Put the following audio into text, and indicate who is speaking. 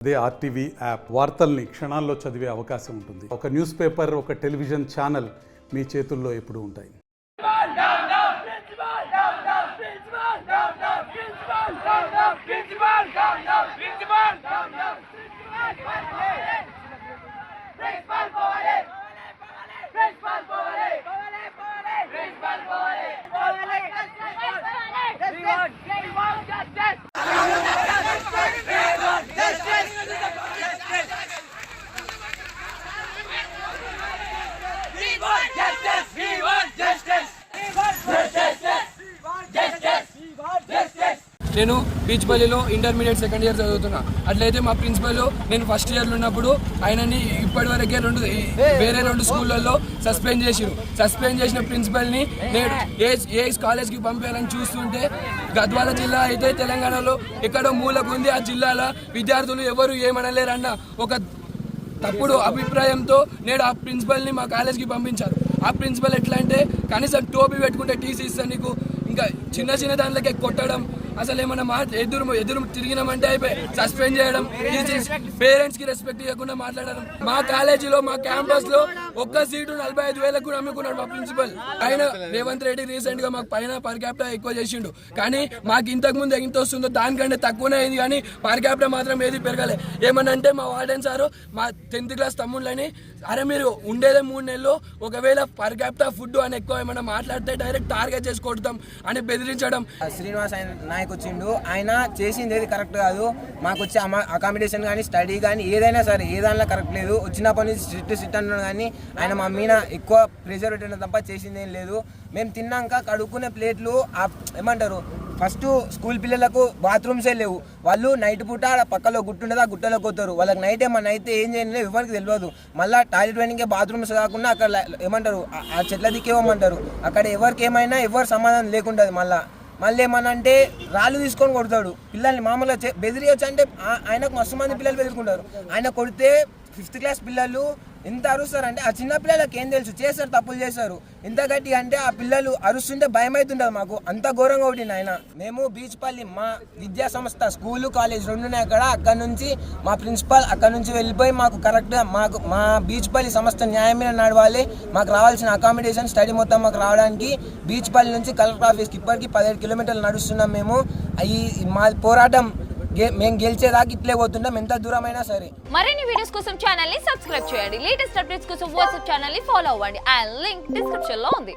Speaker 1: అదే RTV app వార్తల్ని క్షణాల్లో చదివే అవకాశం ఉంటుంది. ఒక న్యూస్ పేపర్, ఒక టెలివిజన్ ఛానల్ మీ చేతుల్లో ఎప్పుడూ ఉంటాయి.
Speaker 2: నేను బీచ్పల్లిలో ఇంటర్మీడియట్ సెకండ్ ఇయర్ చదువుతున్నా. అట్లయితే మా ప్రిన్సిపల్ నేను ఫస్ట్ ఇయర్లో ఉన్నప్పుడు ఆయనని ఇప్పటివరకే వేరే రెండు స్కూళ్ళల్లో సస్పెండ్ చేసిన ప్రిన్సిపల్ని నేను ఏ కాలేజ్కి పంపాలని చూస్తుంటే గద్వాల జిల్లా అయితే తెలంగాణలో ఎక్కడో మూలకు ఉంది. ఆ జిల్లాలో విద్యార్థులు ఎవరు ఏమనలేరన్న ఒక తప్పుడు అభిప్రాయంతో నేడు ఆ ప్రిన్సిపల్ని మా కాలేజ్కి పంపించారు. ఆ ప్రిన్సిపల్ ఎట్లా అంటే కనీసం టోపీ పెట్టుకుంటే టీసీ ఇస్తాను నీకు, ఇంకా చిన్న దాంట్లోకి కొట్టడం, అసలు ఏమన్నా ఎదురు తిరిగినామంటే అయిపోయి సస్పెండ్ చేయడం, పేరెంట్స్ కి రెస్పెక్ట్ ఇవ్వకుండా మాట్లాడడం. మా కాలేజీలో మా క్యాంపస్ లో ఒక్క సీటు 45,000 కూడా అమ్ముకున్నాడు మా ప్రిన్సిపల్. ఆయన రేవంత్ రెడ్డి రీసెంట్ గా మాకు పైన పర్ క్యాపిటల్ ఎక్కువ చేసిండు, కానీ మాకు ఇంతకు ముందు ఎంత వస్తుందో దానికంటే తక్కువనే అయింది, కానీ పర్ క్యాపిటల్ మాత్రం ఏది పెరగలే. ఏమనంటే మా వార్డెన్ సారు మా 10th క్లాస్ తమ్ముళ్ళని, అరే మీరు ఉండేదే 3 నెలలు, ఒకవేళ పర్ క్యాపిటల్ ఫుడ్ అని ఎక్కువ ఏమైనా మాట్లాడితే డైరెక్ట్ టార్గెట్ చేసి కొడతాం అని బెదిరించడం.
Speaker 3: శ్రీనివాస్ నాయక్ వచ్చిండు, ఆయన చేసింది ఏది కరెక్ట్ కాదు. మాకు వచ్చే అకామిడేషన్ కానీ స్టడీ కానీ ఏదైనా సరే ఏ దానిలో కరెక్ట్ లేదు. వచ్చినప్పటి నుంచి సిట్ అన్నాడు, కానీ ఆయన మా మీద ఎక్కువ ప్రెజర్ పెట్టడం తప్ప చేసింది ఏం లేదు. మేము తిన్నాక కడుక్కునే ప్లేట్లు ఏమంటారు, ఫస్ట్ స్కూల్ పిల్లలకు బాత్రూమ్సే లేవు. వాళ్ళు నైట్ పూట పక్కలో గుట్టు ఉండదు, ఆ గుట్టలోకి పోతారు. వాళ్ళకి నైట్ ఏమన్నా అయితే ఏం చేయలేదు, ఎవరికి తెలియదు. మళ్ళీ టాయిలెట్ వెనకే బాత్రూమ్స్ కాకుండా అక్కడ ఏమంటారు ఆ చెట్ల దిక్కేమంటారు, అక్కడ ఎవరికి ఏమైనా ఎవరు సమాధానం లేకుంటుంది. మళ్ళీ ఏమన్నా అంటే రాళ్ళు తీసుకొని కొడతాడు పిల్లల్ని. మామూలుగా బెదిరియొచ్చు అంటే ఆయనకు మస్తు మంది పిల్లలు బెదిరుకుంటారు. ఆయన కొడితే 5th క్లాస్ పిల్లలు ఎంత అరుస్తారు అంటే, ఆ చిన్న పిల్లలకి ఏం తెలుసు, చేస్తారు, తప్పులు చేస్తారు. ఎంత గట్టి అంటే ఆ పిల్లలు అరుస్తుంటే భయం అవుతుంటుంది మాకు, అంత ఘోరంగా కొట్టింది ఆయన. మేము బీచ్పల్లి మా విద్యా సంస్థ స్కూలు కాలేజ్ 2 ఉన్నాయి అక్కడ నుంచి మా ప్రిన్సిపాల్ అక్కడ నుంచి వెళ్ళిపోయి మాకు కరెక్ట్గా మా బీచ్పల్లి సంస్థ న్యాయం మీద నడవాలి, మాకు రావాల్సిన అకామిడేషన్ స్టడీ మొత్తం మాకు రావడానికి బీచ్పల్లి నుంచి కలెక్టర్ ఆఫీస్కి ఇప్పటికీ 17 కిలోమీటర్లు నడుస్తున్నాం. మేము మా పోరాటం మేము గెలిచేదాకా ఇట్లే పోతుంటాం, ఎంత దూరమైనా సరే.
Speaker 4: మరిన్ని వీడియోస్ కోసం ఛానల్ ని సబ్స్క్రైబ్ చేయండి. లేటెస్ట్ అప్డేట్స్ కోసం వాట్సాప్ ఛానల్ ని ఫాలో అవ్వండి. ఆ లింక్ డిస్క్రిప్షన్ లో ఉంది.